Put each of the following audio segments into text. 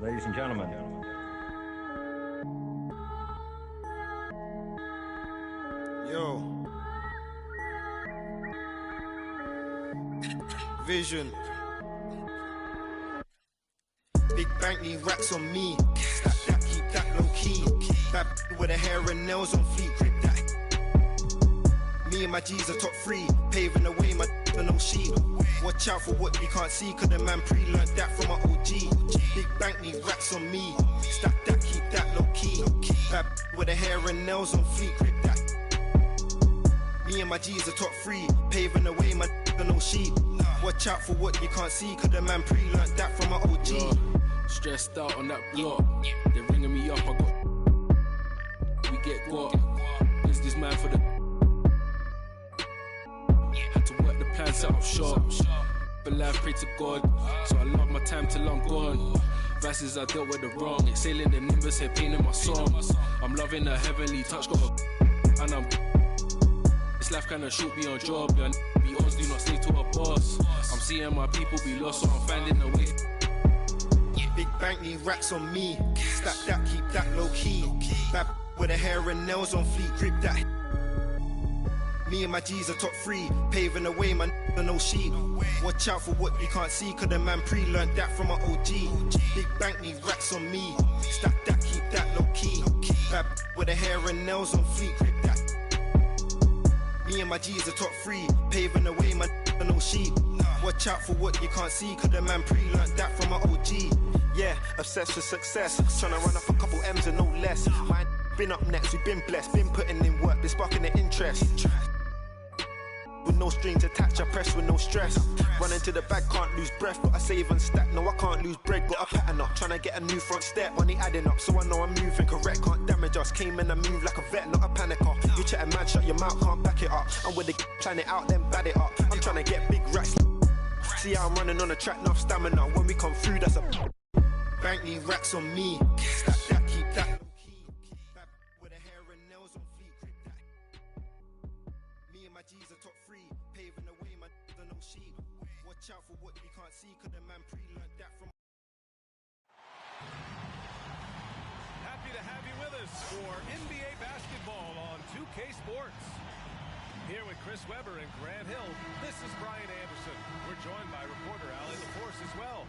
ladies and gentlemen. Yo. Vision. Big bank need racks on me. Stack that, keep that low key. Bad with her hair and nails on fleek. Grip that. Me and my G's are top 3. Paving the way, my no sheep. Watch out for what you can't see, cause the man pre-learned that from my OG. Big bank need racks on me. Stack that, keep that low key. Bad with her hair and nails on fleek. Grip that. Me and my G's are top 3. Paving the way, my no sheep. Watch out for what you can't see, cause the man pre-learned that from my OG. Stressed out on that block. They're ringing me up, we get got. Is this man for the... Had to work the plan, set up shop. But life, pray to God. So I love my time till I'm gone. Verses I dealt with the wrong. Exhaling the nimbus, here pain in my songs. I'm loving the heavenly touch, got a... And I'm... This life kinda shoot me on job. Yeah, be honest, do not stay to a boss. I'm seeing my people be lost, so I'm finding a way. Big bank need racks on me. Stack that, keep that low key. Bad with her hair and nails on fleek. Grip that. Me and my G's are top 3. Paving the way, man, no sheep. Watch out for what you can't see, cause the man pre-learned that from my OG. Big bank need racks on me. Stack that, keep that low key. Bad with her hair and nails on fleek. Grip that. Me and my G's are top 3. Paving the way, man, no sheep. Watch out for what you can't see, cause the man pre-learned that from my OG. Yeah, obsessed with success. Tryna run up a couple M's and no less. Mine been up next, we've been blessed. Been putting in work, been sparking the interest. With no strings attached, I press with no stress. Running to the bag, can't lose breath. Gotta save and stack, no I can't lose bread. Got a pattern up, tryna get a new front step. Money adding up, so I know I'm moving correct. Can't damage us, came in and move like a vet, not a panicker. You chatting mad, shut your mouth, can't back it up. I'm with the plan it out, then bad it up. I'm tryna get big racks. See how I'm running on the track, enough stamina. When we come through, that's a... Bank need racks on me. Stack that, keep that low key. Bad with her hair and nails on fleek. Grip that. Me and my G's are top 3. Paving the way, my no sheep. Watch out for what you can't see, cause the man pre-learned that from... Happy to have you with us for NBA basketball on 2K Sports. Here with Chris Webber and Grant Hill, this is Brian Anderson. We're joined by reporter Allie LaForce as well.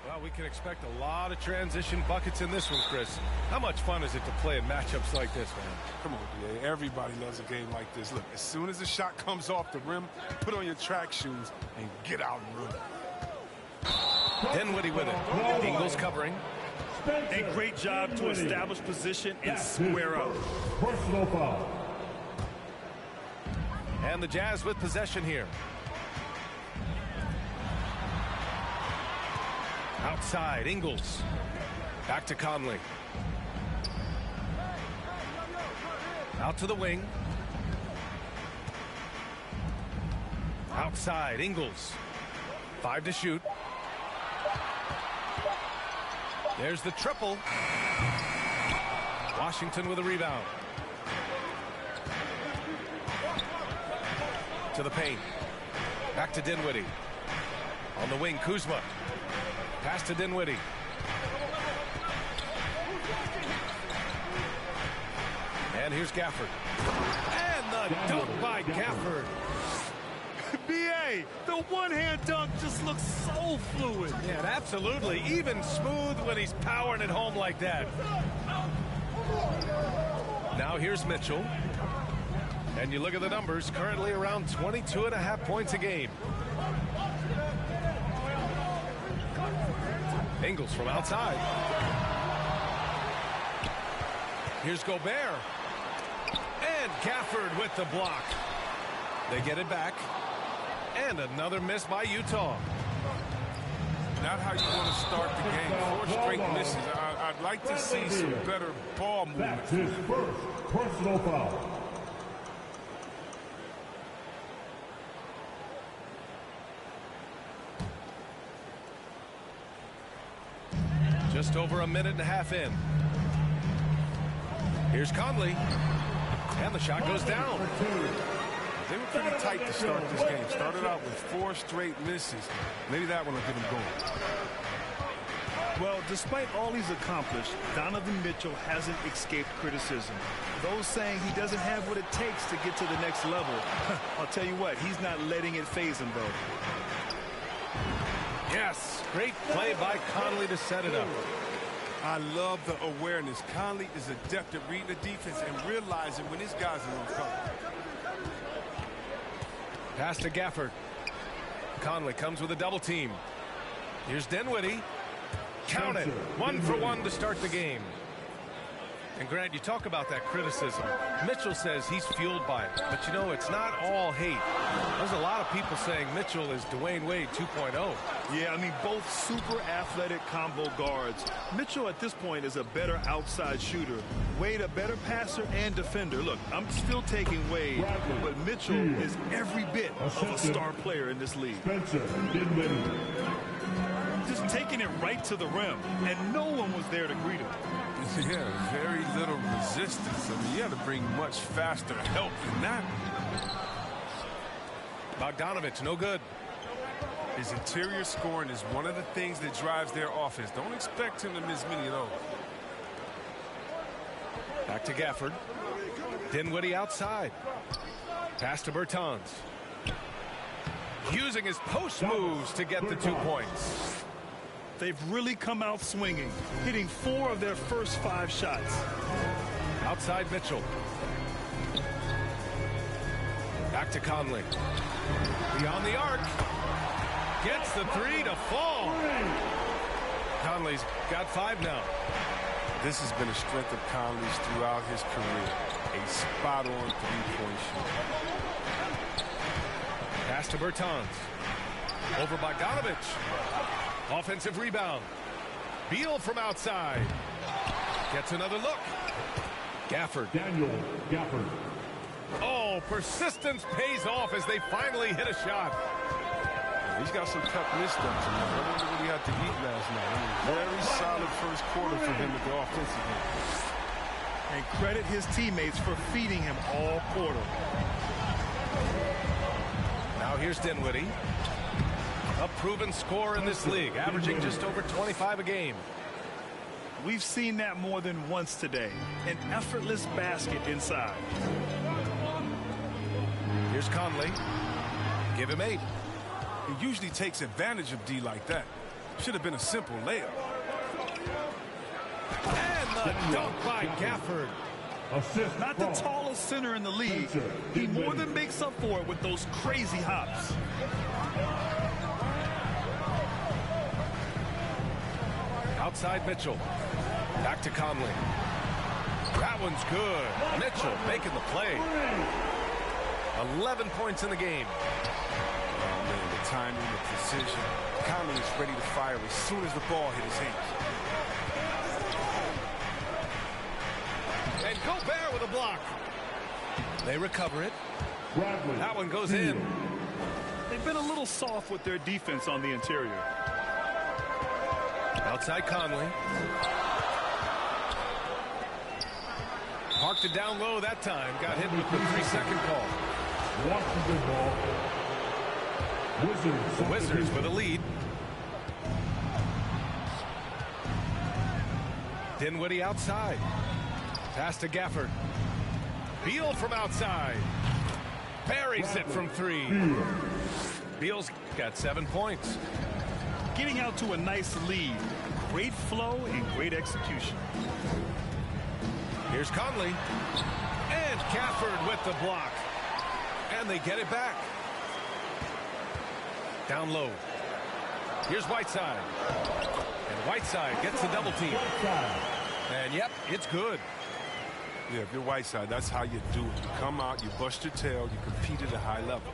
Well, we can expect a lot of transition buckets in this one, Chris. How much fun is it to play in matchups like this, man? Come on, BA. Everybody loves a game like this. Look, as soon as the shot comes off the rim, put on your track shoes and get out and run. Dinwiddie with it. Ingles covering. A great job to establish position and square up. Personal foul. And the Jazz with possession here. Outside, Ingles. Back to Conley. Out to the wing. Outside, Ingles. 5 to shoot. There's the triple. Washington with a rebound. To the paint. Back to Dinwiddie. On the wing, Kuzma. Pass to Dinwiddie. And here's Gafford. And the dunk by Gafford. BA, the one-hand dunk just looks so fluid. Yeah, absolutely. Even smooth when he's powering it home like that. Now here's Mitchell. And you look at the numbers, currently around 22.5 points a game. Ingles from outside. Here's Gobert. And Gafford with the block. They get it back. And another miss by Utah. Not how you want to start the game. 4 straight misses. I'd like to see some better ball movement. That's his first personal foul. Just over a minute and a half in. Here's Conley. And the shot goes down. They were pretty tight to start this game. Started out with 4 straight misses. Maybe that one will get them going. Well, despite all he's accomplished, Donovan Mitchell hasn't escaped criticism. Those saying he doesn't have what it takes to get to the next level. I'll tell you what, he's not letting it faze him, though. Yes, great play by Conley to set it up. I love the awareness. Conley is adept at reading the defense and realizing when his guys are on cover. Pass to Gafford. Conley comes with a double team. Here's Dinwiddie. Count it. 1 for 1 to start the game. And Grant, you talk about that criticism. Mitchell says he's fueled by it. But you know, it's not all hate. There's a lot of people saying Mitchell is Dwayne Wade 2.0. Yeah, I mean, both super athletic combo guards. Mitchell at this point is a better outside shooter. Wade a better passer and defender. Look, I'm still taking Wade, but Mitchell is every bit of a star player in this league. Spencer Dinwiddie. Just taking it right to the rim, and no one was there to greet him. Yeah, very little resistance. I mean, you had to bring much faster help than that. Bogdanovich, no good. His interior scoring is one of the things that drives their offense. Don't expect him to miss many of those. Back to Gafford. Dinwiddie outside. Pass to Bertans. Using his post moves to get the 2 points. They've really come out swinging, hitting 4 of their first 5 shots. Outside Mitchell. Back to Conley. Beyond the arc. Gets the 3 to fall. Conley's got 5 now. This has been a strength of Conley's throughout his career. A spot-on three-point shooter. Pass to Bertans. Over Bogdanovich. Offensive rebound. Beal from outside. Gets another look. Gafford. Daniel Gafford. Oh, persistence pays off as they finally hit a shot. He's got some cut missteps. I wonder what he had to eat last night. I mean, very solid first quarter for him to go offensively. And credit his teammates for feeding him all quarter. Now here's Dinwiddie. A proven scorer in this league, averaging just over 25 a game. We've seen that more than once today. An effortless basket inside. Here's Conley. Give him 8. He usually takes advantage of D like that. Should have been a simple layup. And the dunk by Gafford. Assist. Not the tallest center in the league. He more than makes up for it with those crazy hops. Outside Mitchell. Back to Conley. That one's good. Mitchell making the play. 11 points in the game. Oh, man, the timing, the precision. Conley is ready to fire as soon as the ball hit his hands. And Gobert with a block. They recover it. Bradley. That one goes in. They've been a little soft with their defense on the interior. Outside Conley. Parked it down low that time. Got hit with the 3-second call. Washington ball. Wizards. The Wizards with a lead. Dinwiddie outside. Pass to Gafford. Beal from outside. Buries it from 3. Beal's got 7 points. Getting out to a nice lead. Great flow and great execution. Here's Conley. And Gafford with the block. And they get it back. Down low. Here's Whiteside. And Whiteside gets the double team. And yep, it's good. Yeah, if you're Whiteside, that's how you do it. You come out, you bust your tail, you compete at a high level.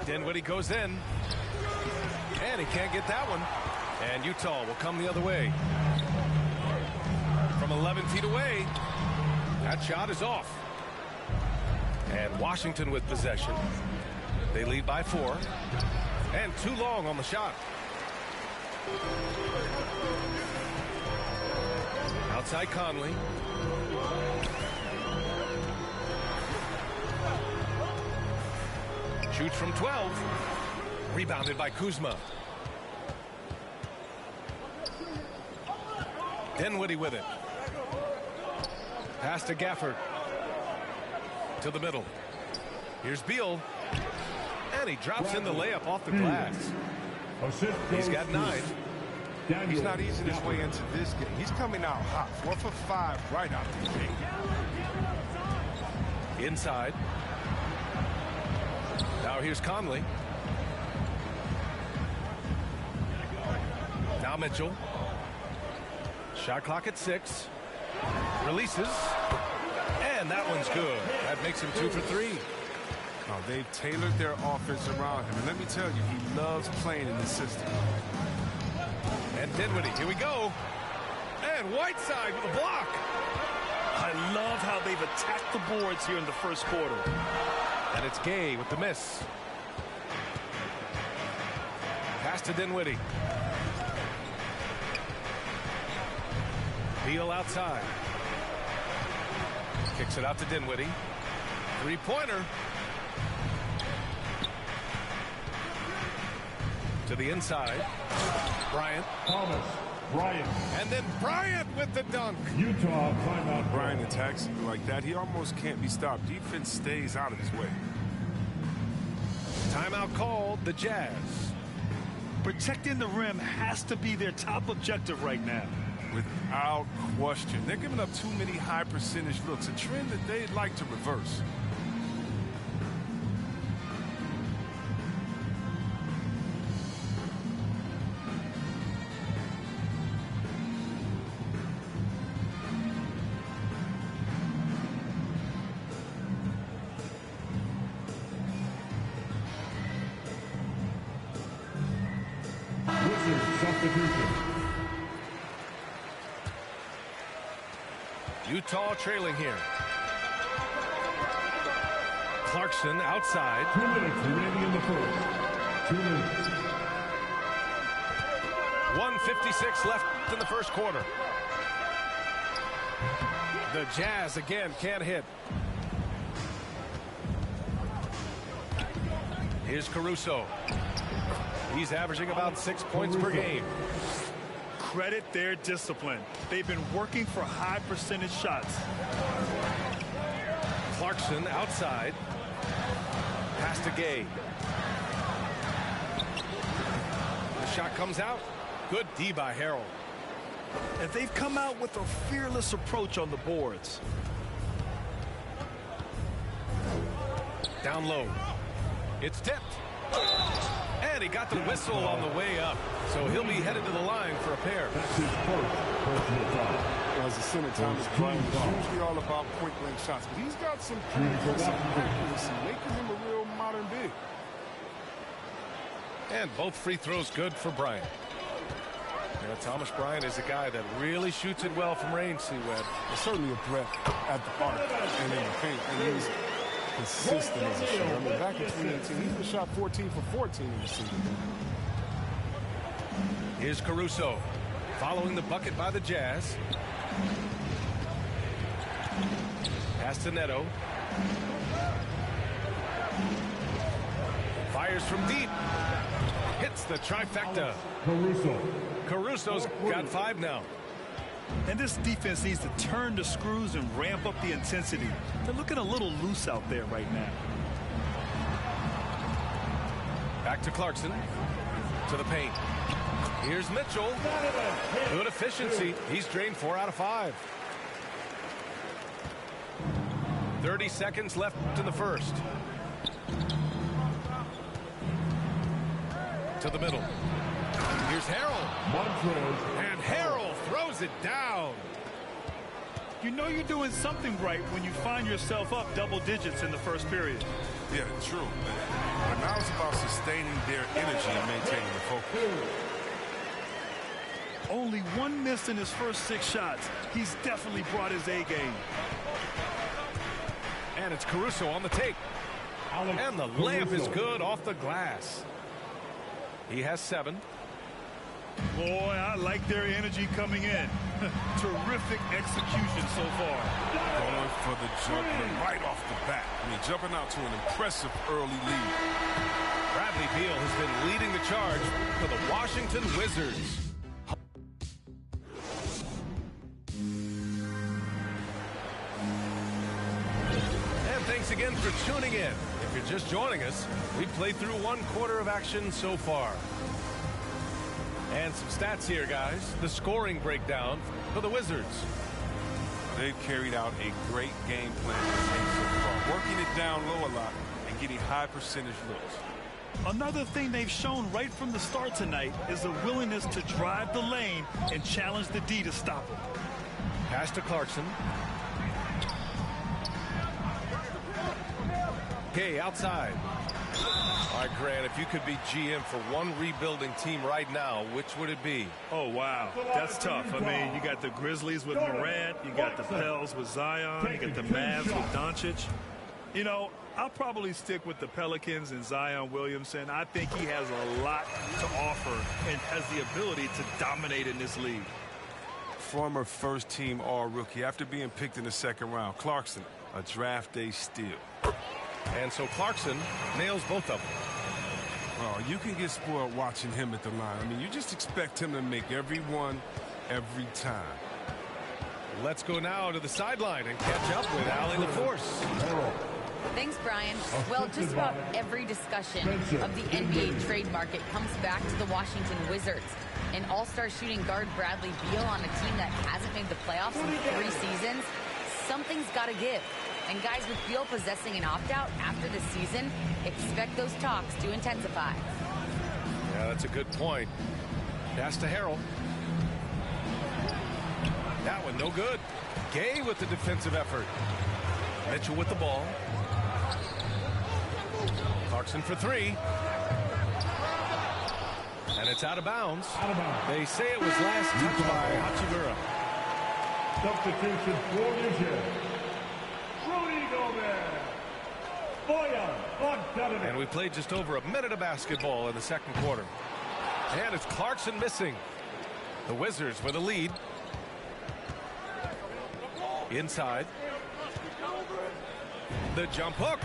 Dinwiddie goes in. And he can't get that one. And Utah will come the other way. From 11 feet away, that shot is off. And Washington with possession. They lead by 4. And too long on the shot. Outside Conley. Shoots from 12. Rebounded by Kuzma. Dinwiddie with it. Pass to Gafford. To the middle. Here's Beal. And he drops in the layup off the glass. He's got 9. He's not easing his way into this game. He's coming out hot. 4 for 5 right out the gate. Inside. Now here's Conley. Now Mitchell. Shot clock at 6. Releases. And that one's good. That makes him 2 for 3. Oh, they've tailored their offense around him. And let me tell you, he loves playing in this system. And Dinwiddie, here we go. And Whiteside with a block. I love how they've attacked the boards here in the first quarter. And it's Gay with the miss. Pass to Dinwiddie. Beal outside. Kicks it out to Dinwiddie. Three-pointer. To the inside. Bryant. Thomas Bryant. And then Bryant with the dunk. Utah timeout. Brian attacks you like that. He almost can't be stopped. Defense stays out of his way. Timeout called, the Jazz. Protecting the rim has to be their top objective right now. Without question. They're giving up too many high percentage looks, a trend that they'd like to reverse. Wizards substitution. Utah trailing here. Clarkson outside. 2 minutes remaining in the first. 2 minutes. 1:56 left in the first quarter. The Jazz again can't hit. Here's Caruso. He's averaging about 6 points per game. Credit their discipline. They've been working for high percentage shots. Clarkson outside. Pass to Gay. The shot comes out. Good D by Harrell. And they've come out with a fearless approach on the boards. Down low. It's tipped. And he got the whistle on the way up. So he'll be headed to the line for a pair. That's his first personal foul. As a center, Thomas Bryant is usually all about point-blank shots, but he's got some accuracy, making him a real modern big. And both free throws good for Bryant. Yeah, Thomas Bryant is a guy that really shoots it well from range, C-Web. It's certainly a threat at the arc and in the paint, and he's consistent as a shooter. I mean, back in 2018, he shot 14 for 14 in the season. Here's Caruso, following the bucket by the Jazz. Pass to Neto. Fires from deep. Hits the trifecta. Caruso's got 5 now. And this defense needs to turn the screws and ramp up the intensity. They're looking a little loose out there right now. Back to Clarkson. To the paint. Here's Mitchell. Good efficiency. He's drained 4 out of 5. 30 seconds left in the first. To the middle. Here's Harrell. And Harrell throws it down. You know you're doing something right when you find yourself up double digits in the first period. Yeah, true. But now it's about sustaining their energy and maintaining the focus. Only 1 miss in his first 6 shots. He's definitely brought his A game. And it's Caruso on the take. And the layup is good off the glass. He has 7. Boy, I like their energy coming in. Terrific execution so far. Going for the jumper right off the bat. I mean, jumping out to an impressive early lead. Bradley Beal has been leading the charge for the Washington Wizards. And thanks again for tuning in. If you're just joining us, we played through 1 quarter of action so far. And some stats here, guys. The scoring breakdown for the Wizards. They've carried out a great game plan so far, working it down low a lot and getting high percentage looks. Another thing they've shown right from the start tonight is a willingness to drive the lane and challenge the D to stop him. Pass to Clarkson. Okay, outside. All right, Grant, if you could be GM for one rebuilding team right now, which would it be? Oh, wow. That's tough. I mean, you got the Grizzlies with Morant. You got the Pels with Zion. You got the Mavs with Doncic. You know, I'll probably stick with the Pelicans and Zion Williamson. I think he has a lot to offer and has the ability to dominate in this league. Former first-team All-Rookie after being picked in the 2nd round. Clarkson, a draft day steal. And so Clarkson nails both of them. Oh, you can get spoiled watching him at the line. I mean, you just expect him to make every one, every time. Let's go now to the sideline and catch up with Allie LaForce. Thanks, Brian. Well, just about every discussion of the NBA trade market comes back to the Washington Wizards. An all-star shooting guard Bradley Beal on a team that hasn't made the playoffs in 3 seasons. Something's got to give. And guys, with Beal possessing an opt-out after the season, expect those talks to intensify. Yeah, that's a good point. Pass to Harrell. That one no good. Gay with the defensive effort. Mitchell with the ball. Clarkson for 3. And it's out of bounds. They say it was last touched by Hachimura. Substitution for Michigan. Rudy Gobert. Boyan Bogdanovic. And we played just over a minute of basketball in the 2nd quarter. And it's Clarkson missing. The Wizards with a lead. Inside. The jump hook.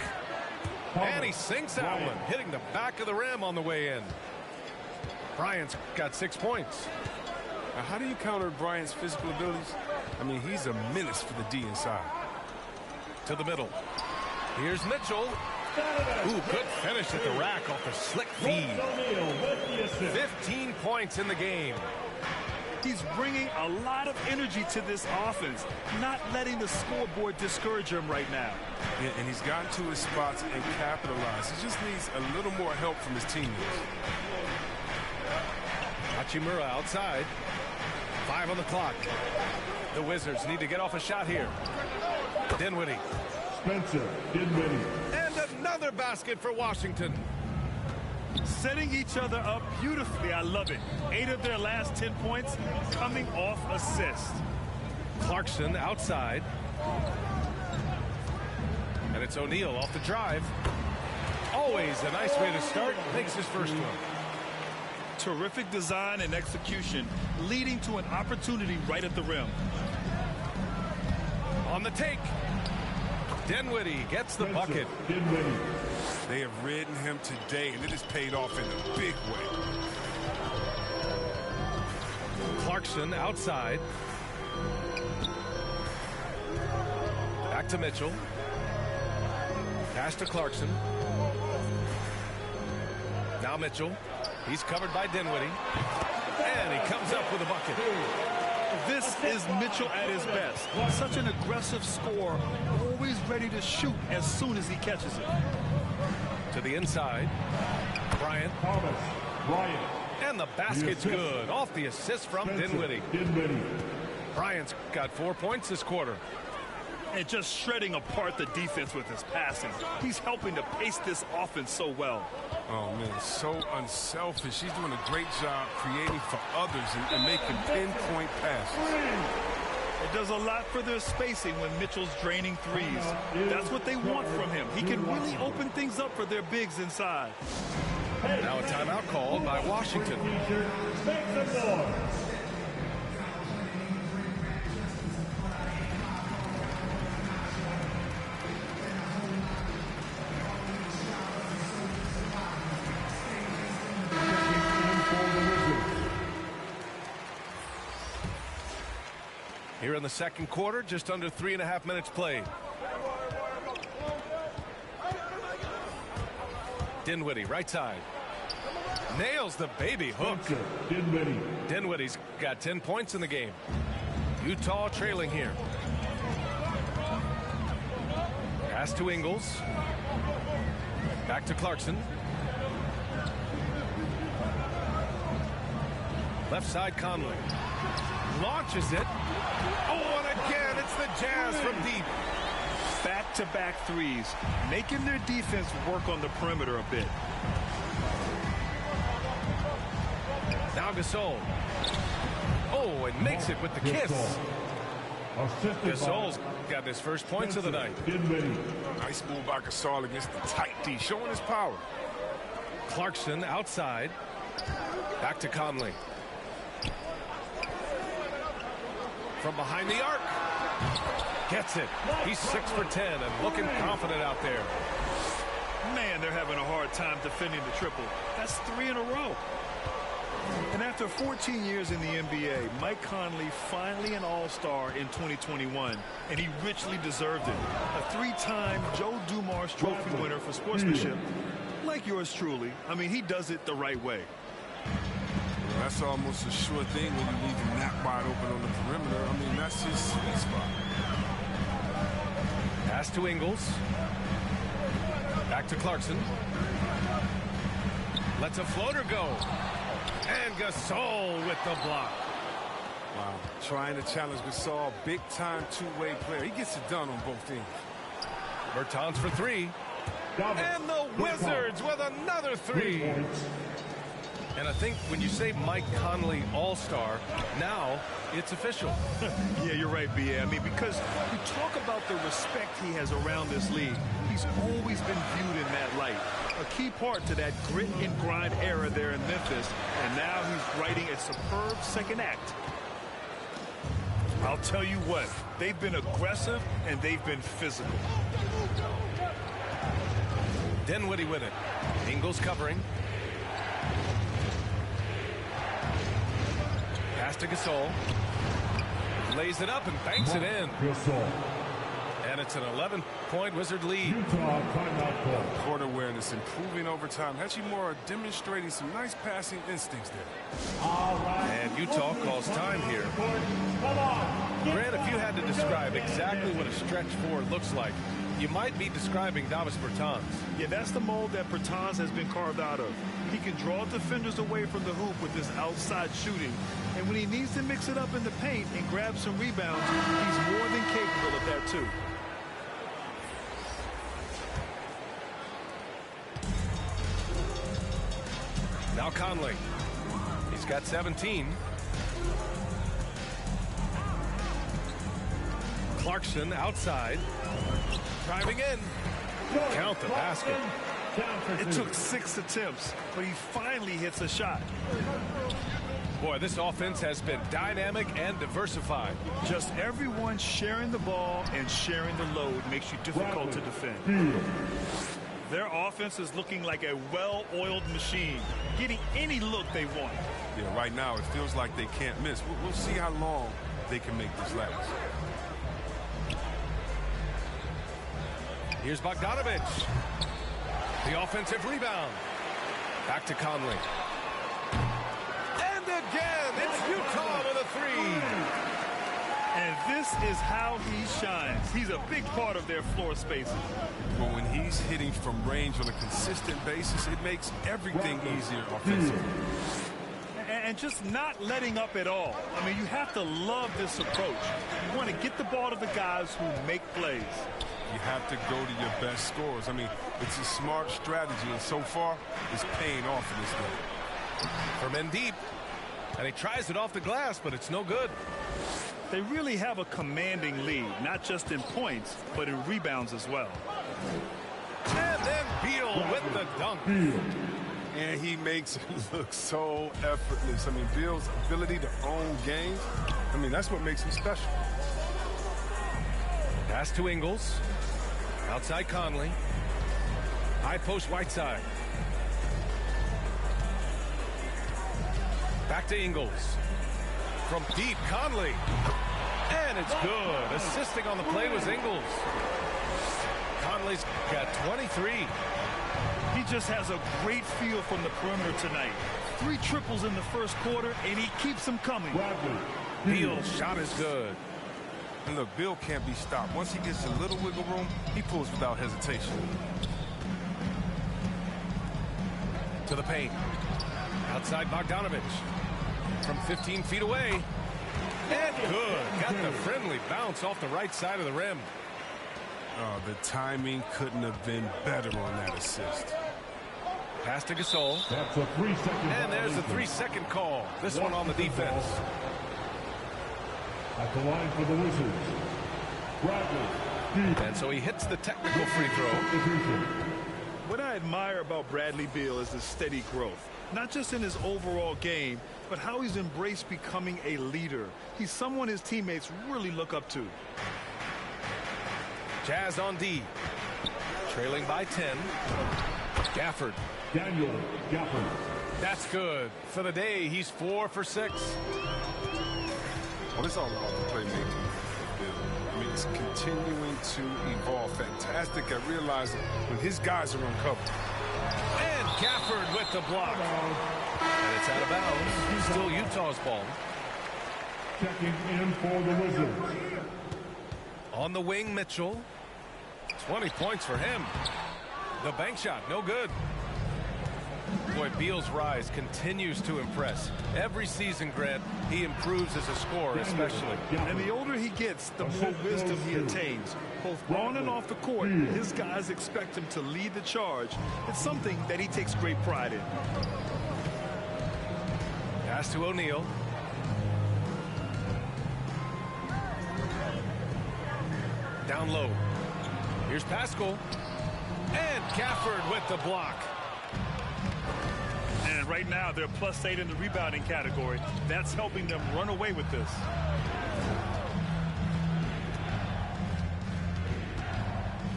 And he sinks that one, hitting the back of the rim on the way in. Bryant's got 6 points. Now, how do you counter Bryant's physical abilities? I mean, he's a menace for the D inside. To the middle. Here's Mitchell. Ooh, good finish at the rack off the slick feed. 15 points in the game. He's bringing a lot of energy to this offense, not letting the scoreboard discourage him right now. Yeah, and he's gotten to his spots and capitalized. He just needs a little more help from his teammates. Hachimura outside. 5 on the clock. The Wizards need to get off a shot here. Dinwiddie. Spencer Dinwiddie. And another basket for Washington. Setting each other up beautifully. I love it. 8 of their last 10 points coming off assist. Clarkson outside. And it's O'Neal off the drive. Always a nice way to start. Makes his first one. Terrific design and execution, leading to an opportunity right at the rim. On the take. Dinwiddie gets the bucket. Dinwiddie. They have ridden him today, and it has paid off in a big way. Clarkson outside. Back to Mitchell. Pass to Clarkson. Now Mitchell. He's covered by Dinwiddie. And he comes up with a bucket. This is Mitchell at his best. Such an aggressive scorer, always ready to shoot as soon as he catches it. To the inside. Bryant. Thomas Bryant. And the basket's good. Off the assist from Dinwiddie. Dinwiddie. Bryant's got 4 points this quarter. And just shredding apart the defense with his passing. He's helping to pace this offense so well. Oh, man, so unselfish. He's doing a great job creating for others and making pinpoint passes. It does a lot for their spacing when Mitchell's draining threes. That's what they want from him. He can really open things up for their bigs inside. Now a timeout called by Washington. Make some noise. Here in the second quarter, just under 3.5 minutes played. Dinwiddie, right side. Nails the baby hook. Dinwiddie's got 10 points in the game. Utah trailing here. Pass to Ingles. Back to Clarkson. Left side Conley. Launches it. Oh, and again, it's the Jazz from deep. Back-to-back threes, making their defense work on the perimeter a bit. Now Gasol. Oh, and makes it with the kiss. Gasol's got his first points of the night. Nice move by Gasol against the tight D, showing his power. Clarkson outside. Back to Conley. From behind the arc. Gets it. He's 6 for 10 and looking confident out there. Man, they're having a hard time defending the triple. That's 3 in a row. And after 14 years in the NBA, Mike Conley finally an all-star in 2021, and he richly deserved it. A 3-time Joe Dumars Trophy winner for sportsmanship, like yours truly. I mean, he does it the right way. That's almost a sure thing when you leave him that wide open on the perimeter. I mean, that's his sweet spot. Pass to Ingles. Back to Clarkson. Lets a floater go. And Gasol with the block. Wow. Trying to challenge Gasol. Big-time two-way player. He gets it done on both ends. Bertans for 3. And the Wizards with another 3. And I think when you say Mike Conley all-star, now it's official. Yeah, you're right, B.A. I mean, because we talk about the respect he has around this league. He's always been viewed in that light. A key part to that grit and grind era there in Memphis. And now he's writing a superb second act. I'll tell you what, they've been aggressive and they've been physical. Dinwiddie with it. Ingles covering. Pass to Gasol. Lays it up and banks it in. And it's an 11-point Wizard lead. Court awareness improving over time. Hachimura demonstrating some nice passing instincts there. And Utah calls time here. Grant, if you had to describe exactly what a stretch 4 looks like, you might be describing Davis Bertans. Yeah, that's the mold that Bertans has been carved out of. He can draw defenders away from the hoop with his outside shooting. And when he needs to mix it up in the paint and grab some rebounds, he's more than capable of that too. Now Conley. He's got 17. Clarkson outside. Driving in. Count the basket. It took 6 attempts, but he finally hits a shot. Boy, this offense has been dynamic and diversified. Just everyone sharing the ball and sharing the load makes you difficult to defend. Their offense is looking like a well-oiled machine, getting any look they want. Yeah, right now it feels like they can't miss. We'll see how long they can make this last. Here's Bogdanovich. The offensive rebound. Back to Conley. And again, it's Utah with a 3. And this is how he shines. He's a big part of their floor spacing. But when he's hitting from range on a consistent basis, it makes everything easier offensively. And just not letting up at all. I mean, you have to love this approach. You want to get the ball to the guys who make plays. You have to go to your best scorers. I mean, it's a smart strategy, and so far, it's paying off in this game. From in deep, and he tries it off the glass, but it's no good. They really have a commanding lead, not just in points, but in rebounds as well. And then Beal with the dunk. And he makes it look so effortless. I mean, Beal's ability to own games, I mean, that's what makes him special. Pass to Ingles. Outside Conley. High post Whiteside. Back to Ingles. From deep, Conley. And it's good. Assisting on the play was Ingles. Conley's got 23. He just has a great feel from the perimeter tonight. 3 triples in the first quarter, and he keeps them coming. Beal's shot is good. And look, Beal can't be stopped. Once he gets a little wiggle room, he pulls without hesitation. To the paint. Outside Bogdanovich. From 15 feet away. And good. Got the friendly bounce off the right side of the rim. Oh, the timing couldn't have been better on that assist. Pass to Gasol. That's a 3-second. And there's a 3-second call. This one on the defense. At the line for the Wizards, Bradley. And so he hits the technical free throw. What I admire about Bradley Beal is his steady growth. Not just in his overall game, but how he's embraced becoming a leader. He's someone his teammates really look up to. Jazz on D. Trailing by 10. Gafford. Daniel Gafford. That's good. For the day, he's 4 for 6. Well, it's all about the playmaking. I mean, it's continuing to evolve. Fantastic at realizing when his guys are uncovered. And Gafford with the block. And it's out of bounds. Still Utah's ball. Checking in for the Wizards. On the wing, Mitchell. 20 points for him. The bank shot, no good. Boy, Beal's rise continues to impress. Every season, Grant, he improves as a scorer, especially. And the older he gets, the more wisdom he attains. Both on and off the court, his guys expect him to lead the charge. It's something that he takes great pride in. Pass to O'Neal. Down low. Here's Pascal. And Gafford with the block. And right now, they're +8 in the rebounding category. That's helping them run away with this.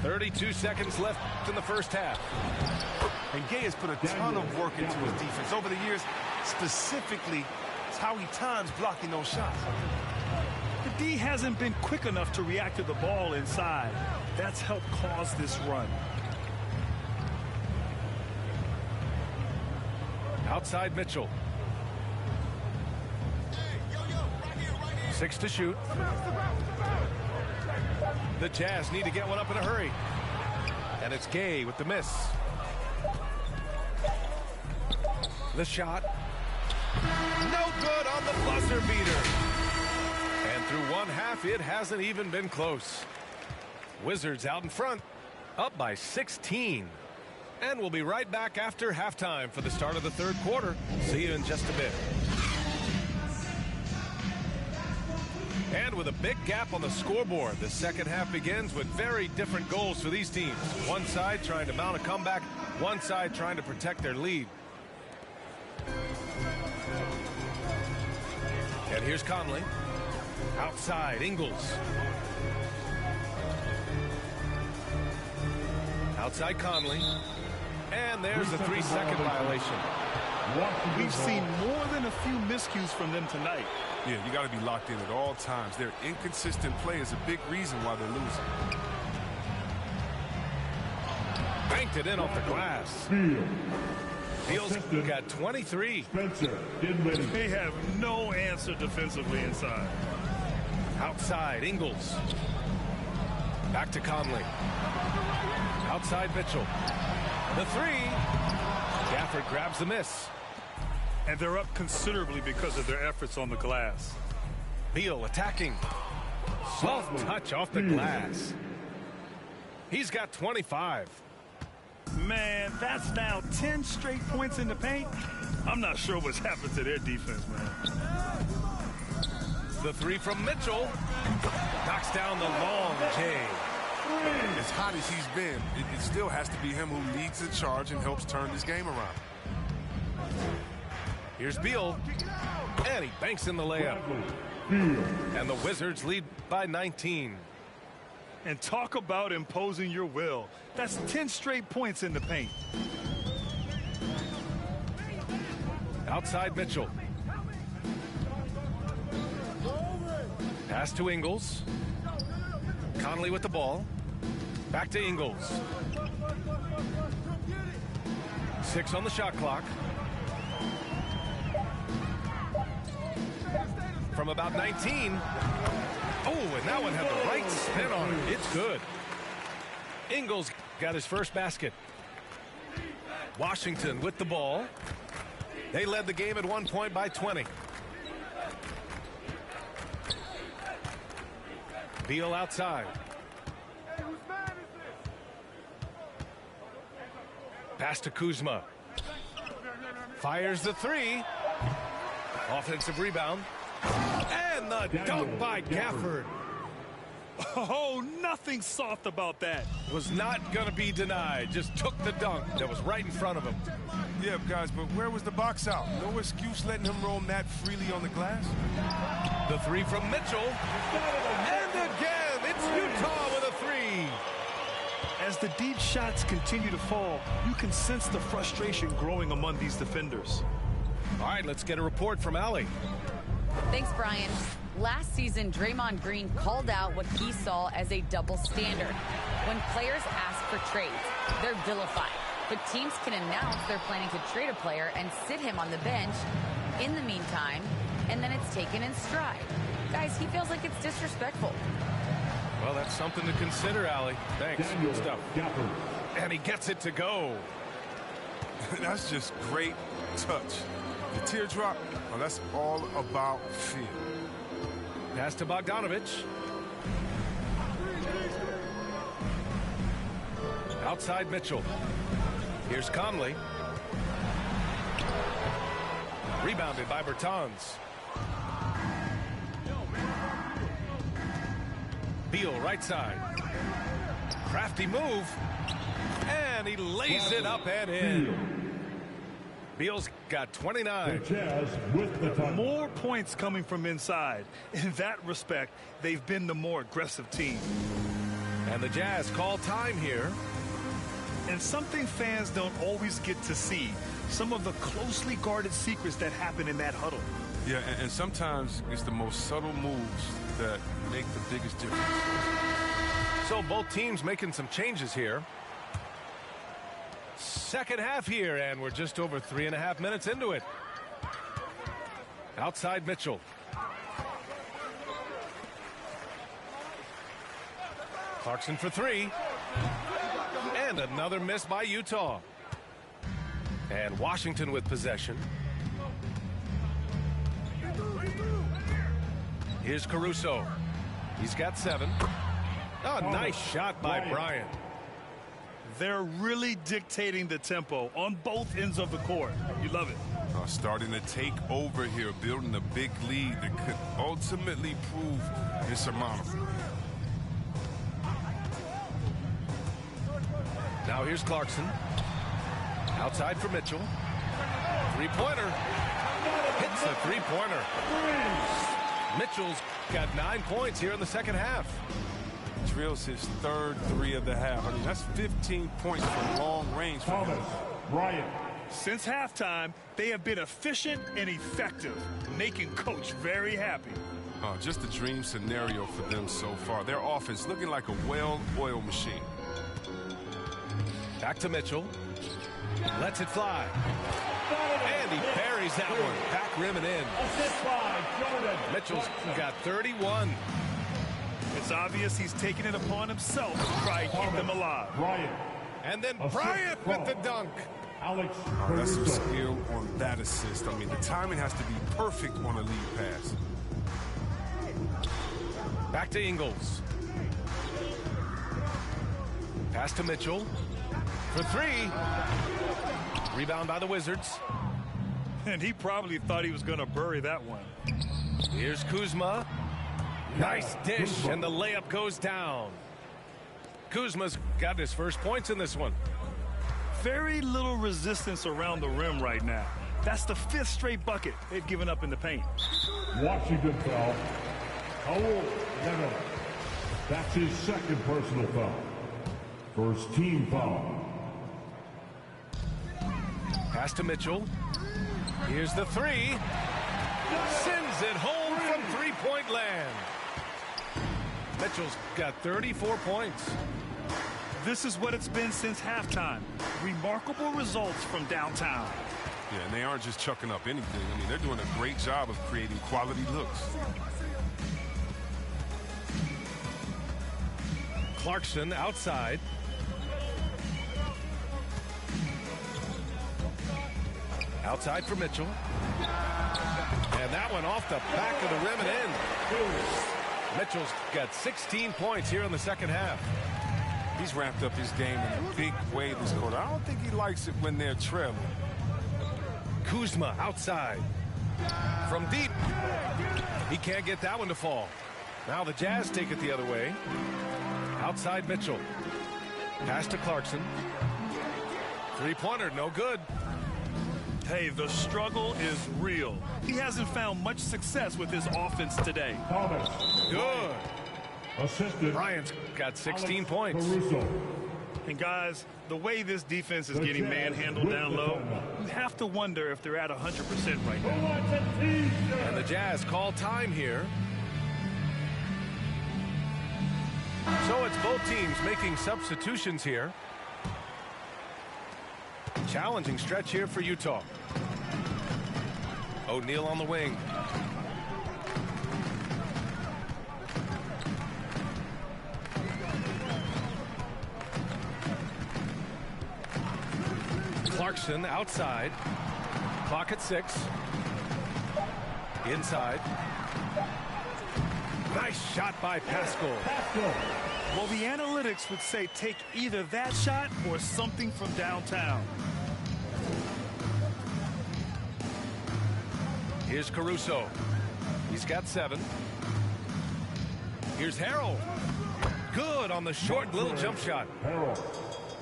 .32 seconds left in the first half. And Gay has put a ton of work into his defense over the years. Specifically, it's how he times blocking those shots. The D hasn't been quick enough to react to the ball inside. That's helped cause this run. Outside Mitchell. 6 to shoot. The Jazz need to get one up in a hurry. And it's Gay with the miss. The shot. No good on the buzzer beater. And through one half, it hasn't even been close. Wizards out in front, up by 16. And we'll be right back after halftime for the start of the third quarter. See you in just a bit. And with a big gap on the scoreboard, the second half begins with very different goals for these teams. One side trying to mount a comeback, one side trying to protect their lead. And here's Conley. Outside, Ingles. Outside Conley. And there's a 3-second violation. We've seen more than a few miscues from them tonight. Yeah, you got to be locked in at all times. Their inconsistent play is a big reason why they're losing. Banked it in off the glass. Beal's got 23. Spencer Dinwiddie. They have no answer defensively inside. Outside, Ingles. Back to Conley. Outside Mitchell. The 3. Gafford grabs the miss. And they're up considerably because of their efforts on the glass. Beal attacking. Soft touch off the glass. He's got 25. Man, that's now 10 straight points in the paint. I'm not sure what's happened to their defense, man. The 3 from Mitchell. Knocks down the long J. As hot as he's been, it still has to be him who leads the charge and helps turn this game around. Here's Beal. And he banks in the layup. And the Wizards lead by 19. And talk about imposing your will. That's 10 straight points in the paint. Outside Mitchell. Pass to Ingles. Conley with the ball. Back to Ingles. 6 on the shot clock. From about 19. Oh, and that one had the right spin on it. It's good. Ingles got his first basket. Washington with the ball. They led the game at 1 point by 20. Beal outside. Pass to Kuzma. Fires the three. Offensive rebound. And the dunk by Gafford. Oh, nothing soft about that. Was not going to be denied. Just took the dunk that was right in front of him. Yeah, guys, but where was the box out? No excuse letting him roam that freely on the glass. The three from Mitchell. And again, it's Utah with a three. As the deep shots continue to fall, you can sense the frustration growing among these defenders. All right, let's get a report from Allie. Thanks, Brian. Last season, Draymond Green called out what he saw as a double standard. When players ask for trades, they're vilified. But teams can announce they're planning to trade a player and sit him on the bench in the meantime, and then it's taken in stride. Guys, he feels like it's disrespectful. Well, that's something to consider, Allie. Thanks. Good stuff. And he gets it to go. That's just great touch. The teardrop, well, that's all about feel. Pass to Bogdanovich. Outside Mitchell. Here's Conley. Rebounded by Bertans. Beal right side. Crafty move. And he lays it up and in. Beal's got 29. More points coming from inside. In that respect, they've been the more aggressive team. And the Jazz call time here. And something fans don't always get to see. Some of the closely guarded secrets that happen in that huddle. Yeah, and sometimes it's the most subtle moves that make the biggest difference. So both teams making some changes here. Second half here, and we're just over 3.5 minutes into it. Outside Mitchell. Clarkson for three. And another miss by Utah. And Washington with possession. Here's Caruso. He's got 7. Oh, nice shot by Bryant. They're really dictating the tempo on both ends of the court. You love it. Starting to take over here, building a big lead that could ultimately prove insurmountable. Now here's Clarkson. Outside for Mitchell. Three-pointer. Hits a three-pointer. Mitchell's got 9 points here in the second half. Drills his third three of the half. I mean, that's 15 points from long range for him. Bryant. Since halftime, they have been efficient and effective, making Coach very happy. Just a dream scenario for them so far. Their offense looking like a well-oiled machine. Back to Mitchell. Lets it fly. And he buries that one. Back rim and in. Mitchell's got 31. It's obvious he's taking it upon himself to try and keep them alive. Bryant. And then Bryant with the dunk. Alex That's some skill on that assist. I mean, the timing has to be perfect on a lead pass. Back to Ingles. Pass to Mitchell. For three. Rebound by the Wizards. And he probably thought he was going to bury that one. Here's Kuzma. Nice dish, and the layup goes down. Kuzma's got his first points in this one. Very little resistance around the rim right now. That's the 5th straight bucket they've given up in the paint. Washington foul. Raul Neto. That's his 2nd personal foul. First team foul. Pass to Mitchell. Here's the 3. Sends it home from three-point land. Mitchell's got 34 points. This is what it's been since halftime. Remarkable results from downtown. Yeah, and they aren't just chucking up anything. I mean, they're doing a great job of creating quality looks. Clarkson outside. Outside for Mitchell. And that one off the back of the rim and in. Mitchell's got 16 points here in the second half. He's ramped up his game in a big way this quarter. I don't think he likes it when they're trailing. Kuzma outside. From deep. He can't get that one to fall. Now the Jazz take it the other way. Outside Mitchell. Pass to Clarkson. Three-pointer, no good. Hey, the struggle is real. He hasn't found much success with his offense today. Thomas. Good. Assistant. Bryant's got 16 points. Caruso. And guys, the way this defense is getting manhandled down low, you have to wonder if they're at 100% right now. And the Jazz call time here. So it's both teams making substitutions here. Challenging stretch here for Utah. O'Neal on the wing. Clarkson outside. Clock at 6. Inside. Nice shot by Pascal. Well, the analytics would say take either that shot or something from downtown. Here's Caruso. He's got 7. Here's Harrell. Good on the short little jump shot.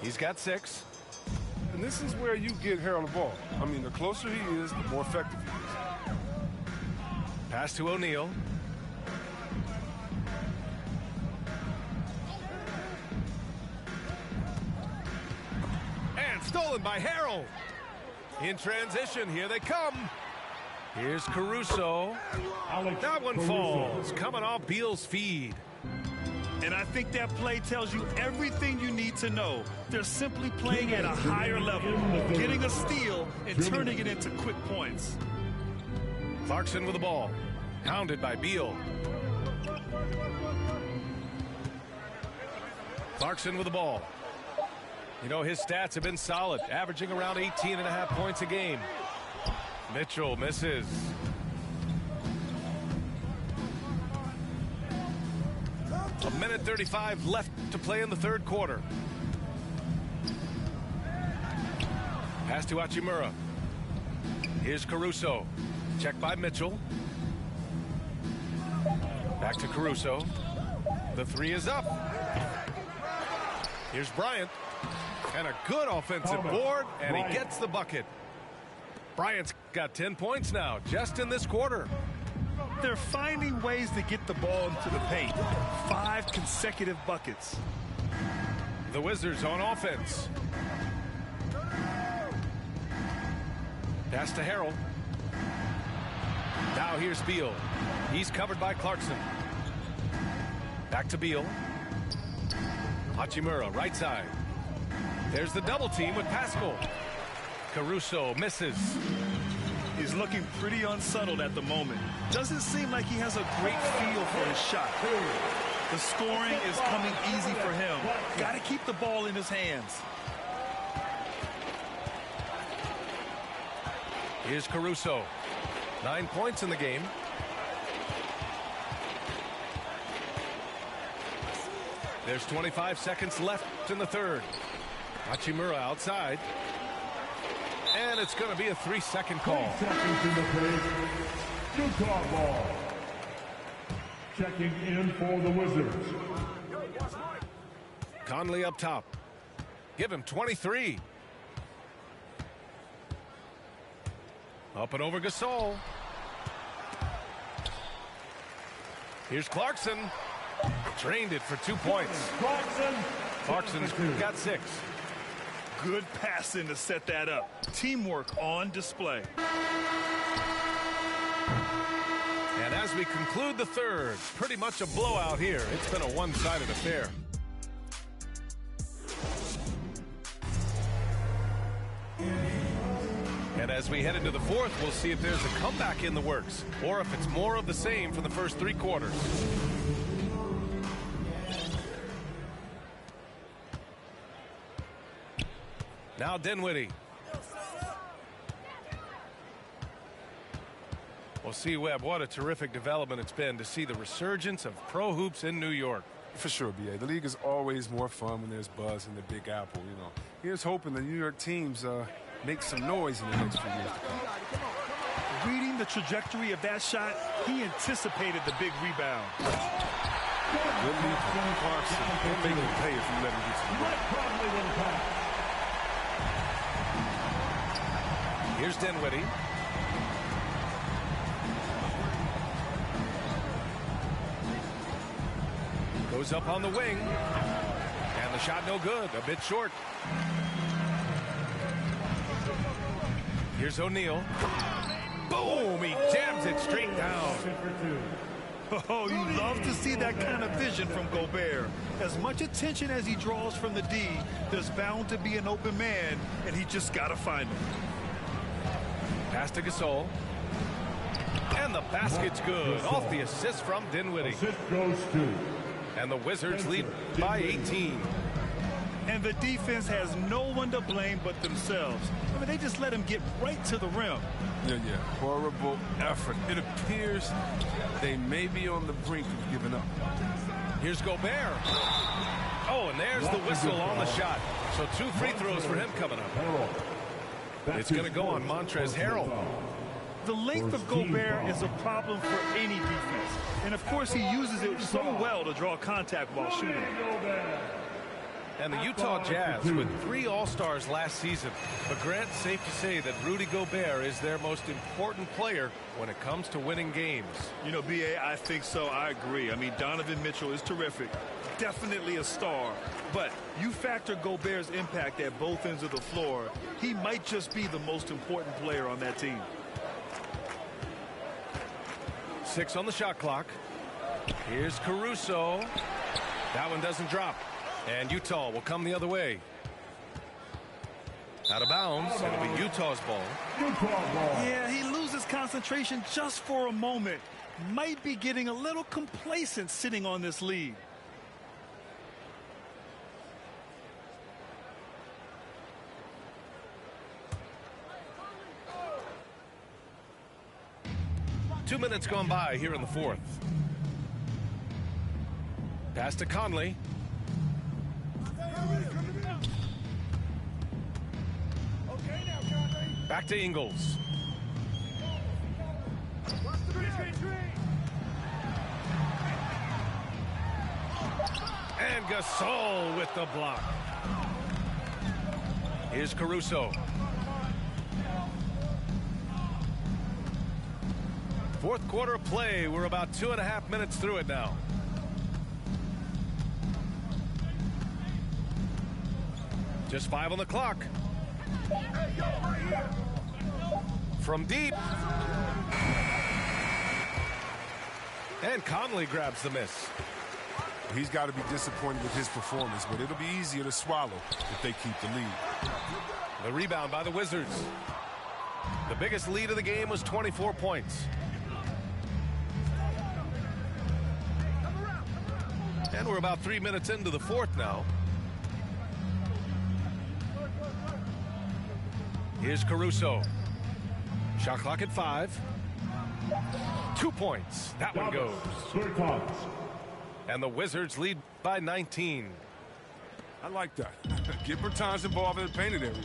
He's got 6. And this is where you get Harrell the ball. I mean, the closer he is, the more effective he is. Pass to O'Neal. And stolen by Harrell. In transition, here they come. Here's Caruso. That one falls, coming off Beal's feed. And I think that play tells you everything you need to know. They're simply playing at a higher level, getting a steal and turning it into quick points. Clarkson with the ball. Hounded by Beal. Clarkson with the ball. You know, his stats have been solid, averaging around 18.5 points a game. Mitchell misses. A minute 35 left to play in the third quarter. Pass to Hachimura. Here's Caruso. Checked by Mitchell. Back to Caruso. The 3 is up. Here's Bryant. And a good offensive board, and he gets the bucket. Bryant's got 10 points now, just in this quarter. They're finding ways to get the ball into the paint. 5 consecutive buckets. The Wizards on offense. Pass to Harrell. Now here's Beal. He's covered by Clarkson. Back to Beal. Hachimura, right side. There's the double team with Pascal. Caruso misses. He's looking pretty unsettled at the moment. Doesn't seem like he has a great feel for his shot. The scoring is coming easy for him. Got to keep the ball in his hands. Here's Caruso. 9 points in the game. There's 25 seconds left in the third. Hachimura outside. And it's going to be a 3-second call. 3 seconds in the play. Utah ball. Checking in for the Wizards. Conley up top. Give him 23. Up and over Gasol. Here's Clarkson. Drained it for 2 points. Clarkson's got 6. Good passing to set that up. Teamwork on display. And as we conclude the third, pretty much a blowout here. It's been a one-sided affair. And as we head into the fourth, we'll see if there's a comeback in the works, or if it's more of the same for the first 3 quarters. Now Dinwiddie. Well, see, Webb, what a terrific development it's been to see the resurgence of pro hoops in New York. For sure, B.A. The league is always more fun when there's buzz in the Big Apple, you know. Here's hoping the New York teams make some noise in the next few years to come. Reading the trajectory of that shot, he anticipated the big rebound. Good lead from Clarkson. He'll make him pay if you let him get to the rim. Here's Dinwiddie. Goes up on the wing. And the shot no good. A bit short. Here's O'Neal. Boom! He jams it straight down. Oh, you love to see that kind of vision from Gobert. As much attention as he draws from the D, there's bound to be an open man, and he just got to find him. Pass to Gasol. And the basket's good. Off the assist from Dinwiddie. Assist goes to. And the Wizards lead by 18. And the defense has no one to blame but themselves. I mean, they just let him get right to the rim. Yeah. Horrible effort. It appears they may be on the brink of giving up. Here's Gobert. Oh, and there's the whistle on the shot. So 2 free throws for him coming up. It's going to go on Montrezl Harrell. The length of Gobert is a problem for any defense. And, of course, he uses it so well to draw contact while shooting. And the Utah Jazz with 3 All-Stars last season. But Grant, safe to say that Rudy Gobert is their most important player when it comes to winning games. You know, B.A., I think so. I agree. I mean, Donovan Mitchell is terrific. Definitely a star. But you factor Gobert's impact at both ends of the floor, he might just be the most important player on that team. 6 on the shot clock. Here's Caruso. That one doesn't drop. And Utah will come the other way. Out of bounds. It'll be Utah's ball. Yeah, he loses concentration just for a moment. Might be getting a little complacent sitting on this lead. Two minutes gone by here in the fourth. Pass to Conley. Back to Ingles. And Gasol with the block. Here's Caruso. Fourth quarter of play. We're about 2.5 minutes through it now. Just 5 on the clock. From deep. And Conley grabs the miss. He's got to be disappointed with his performance, but it'll be easier to swallow if they keep the lead. The rebound by the Wizards. The biggest lead of the game was 24 points. And we're about 3 minutes into the fourth now. Here's Caruso. Shot clock at 5. 2 points. That one goes. And the Wizards lead by 19. I like that. Get Bertans involved in the painted area.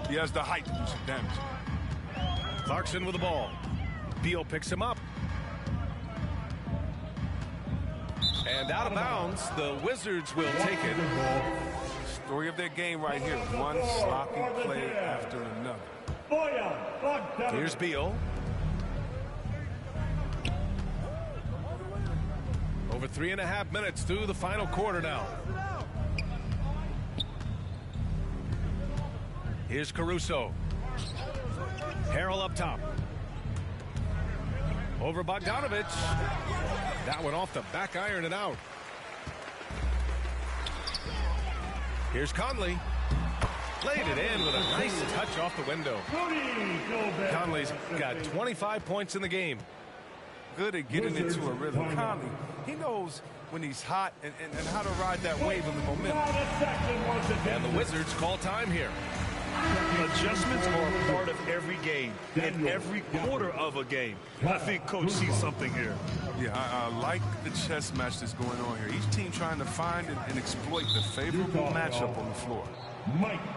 He has the height to do some damage. Clarkson with the ball. Beal picks him up. And out of bounds, the Wizards will take it. Story of their game right here. One sloppy play after another. Here's Beal. Over 3.5 minutes through the final quarter now. Here's Caruso. Harrell up top. Over Bogdanovich. That one off the back iron and out. Here's Conley. Laid it in with a nice touch off the window. Conley's got 25 points in the game. Good at getting into a rhythm. Conley, he knows when he's hot and how to ride that wave of the momentum. And the Wizards call time here. Adjustments are a part of every game and every quarter of a game. I think Coach sees something here. Yeah, I like the chess match that's going on here. Each team trying to find and exploit the favorable matchup on the floor.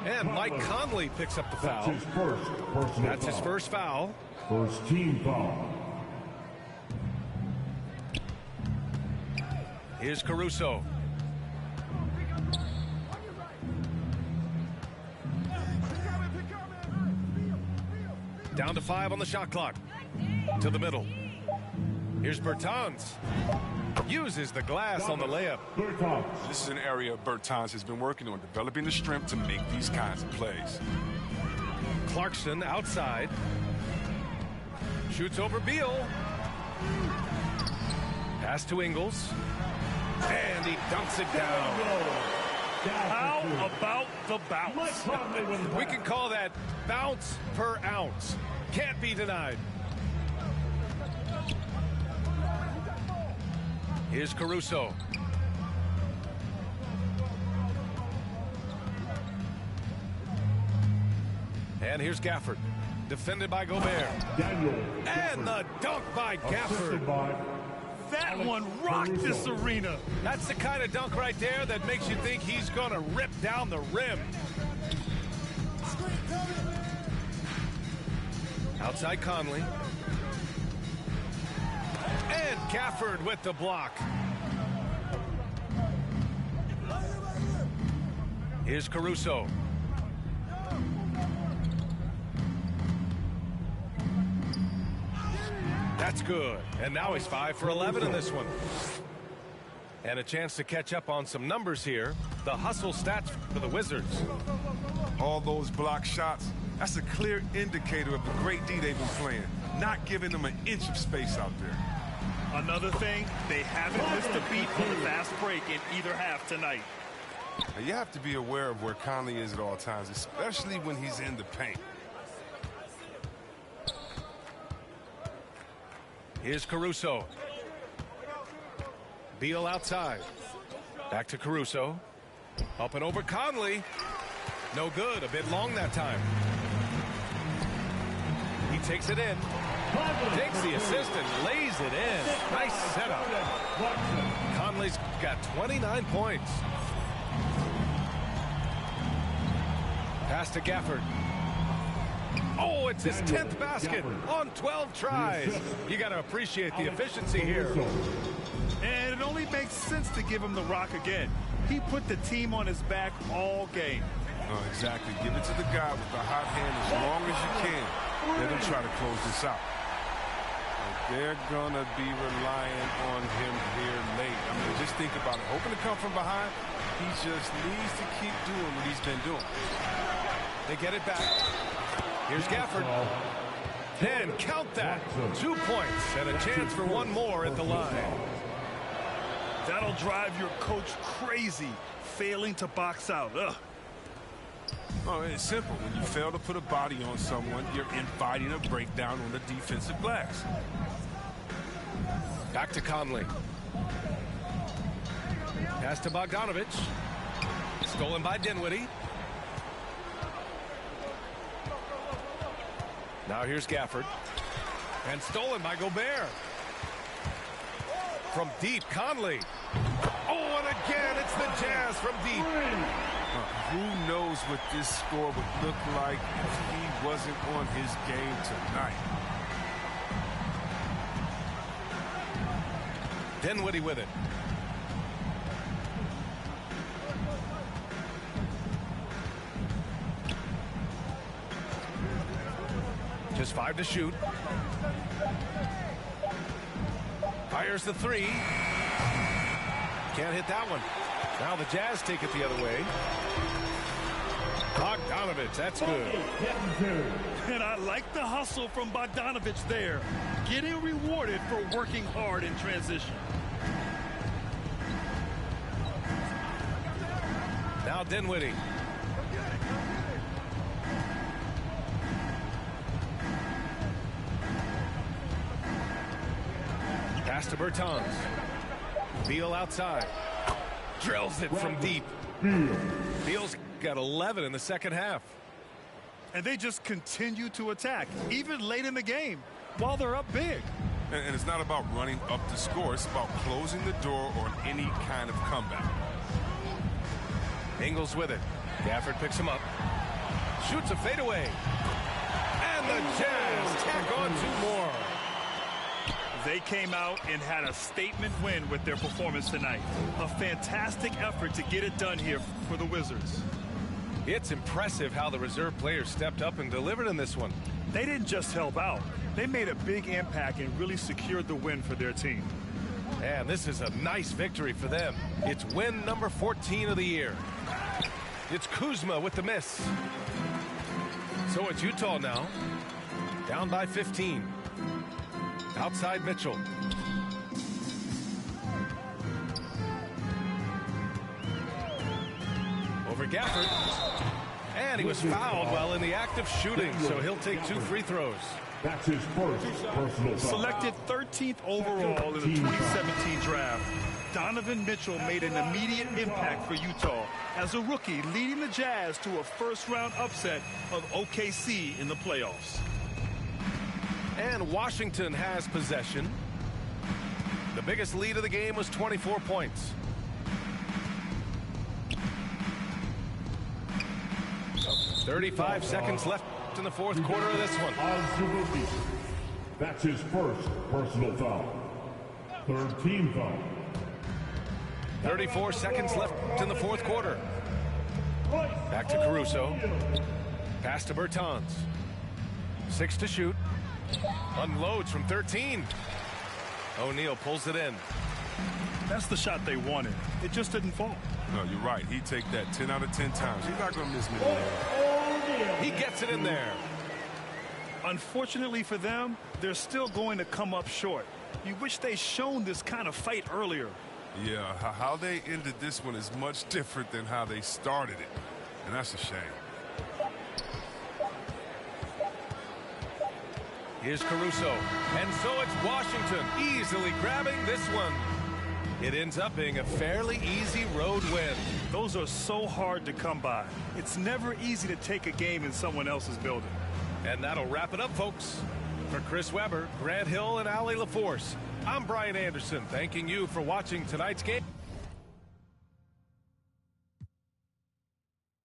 And Mike Conley picks up the foul. That's his first foul. First team foul. Here's Caruso. Down to 5 on the shot clock. To the middle. Here's Bertans. Uses the glass on the layup. This is an area Bertans has been working on, developing the strength to make these kinds of plays. Clarkson outside. Shoots over Beal. Pass to Ingles. And he dunks it down. How about the bounce? We can call that bounce per ounce. Can't be denied. Here's Caruso. And here's Gafford. Defended by Gobert. And the dunk by Gafford. That one rocked this arena. That's the kind of dunk right there that makes you think he's going to rip down the rim. Outside Conley. And Gafford with the block. Here's Caruso. That's good. And now he's 5 for 11 in this one. And a chance to catch up on some numbers here. The hustle stats for the Wizards. All those block shots, that's a clear indicator of the great D they've been playing. Not giving them an inch of space out there. Another thing, they haven't missed a beat on the fast break in either half tonight. Now, you have to be aware of where Conley is at all times, especially when he's in the paint. Here's Caruso. Beal outside. Back to Caruso. Up and over Conley. No good. A bit long that time. He takes it in. Takes the assist and lays it in. Nice setup. Conley's got 29 points. Pass to Gafford. Oh, it's his 10th basket on 12 tries. You got to appreciate the efficiency here. And it only makes sense to give him the rock again. He put the team on his back all game. Oh, exactly. Give it to the guy with the hot hand as long as you can. Let him try to close this out. And they're going to be relying on him here late. I mean, just think about it. Hoping to come from behind, he just needs to keep doing what he's been doing. They get it back. Here's Gafford. And count that. 2 points and a chance for one more at the line. That'll drive your coach crazy, failing to box out. Ugh. Oh, it's simple. When you fail to put a body on someone, you're inviting a breakdown on the defensive glass. Back to Conley. Pass to Bogdanovich. Stolen by Dinwiddie. Now here's Gafford. And stolen by Gobert. From deep, Conley. Oh, and again, it's the Jazz from deep. Who knows what this score would look like if he wasn't on his game tonight. Dinwiddie with it. 5 to shoot. Fires the 3. Can't hit that one. Now the Jazz take it the other way. Bogdanovich, that's good. And I like the hustle from Bogdanovich there. Getting rewarded for working hard in transition. Now Dinwiddie. Pass to Bertans. Beal outside. Drills it from deep. Beal's got 11 in the second half. And they just continue to attack, even late in the game, while they're up big. And it's not about running up to score. It's about closing the door on any kind of comeback. Ingles with it. Gafford picks him up. Shoots a fadeaway. And the Jazz tack on 2 more. They came out and had a statement win with their performance tonight. A fantastic effort to get it done here for the Wizards. It's impressive how the reserve players stepped up and delivered in this one. They didn't just help out. They made a big impact and really secured the win for their team. And this is a nice victory for them. It's win number 14 of the year. It's Kuzma with the miss. So it's Utah now. Down by 15. Outside Mitchell. Over Gafford. And he was fouled while in the act of shooting, so he'll take 2 free throws. That's his first personal foul. Selected 13th overall in the 2017 draft, Donovan Mitchell made an immediate impact for Utah as a rookie, leading the Jazz to a first-round upset of OKC in the playoffs. And Washington has possession. The biggest lead of the game was 24 points. $35 left in the fourth quarter of this one. Azubuike. That's his first personal foul. Third team foul. 34 seconds left in the fourth quarter. Back to Caruso. Pass to Bertans. 6 to shoot. Unloads from 13. O'Neal pulls it in. That's the shot they wanted. It just didn't fall. No, you're right. He'd take that 10 out of 10 times. He's not going to miss me. He gets it in there. Unfortunately for them, they're still going to come up short. You wish they'd shown this kind of fight earlier. Yeah, how they ended this one is much different than how they started it. And that's a shame. Here's Caruso. And so it's Washington easily grabbing this one. It ends up being a fairly easy road win. Those are so hard to come by. It's never easy to take a game in someone else's building. And that'll wrap it up, folks. For Chris Webber, Grant Hill, and Allie LaForce, I'm Brian Anderson, thanking you for watching tonight's game.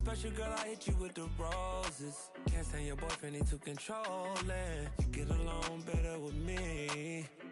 Special girl, I hit you with the roses. Can't stand your boyfriend, he too controlling. You get along better with me.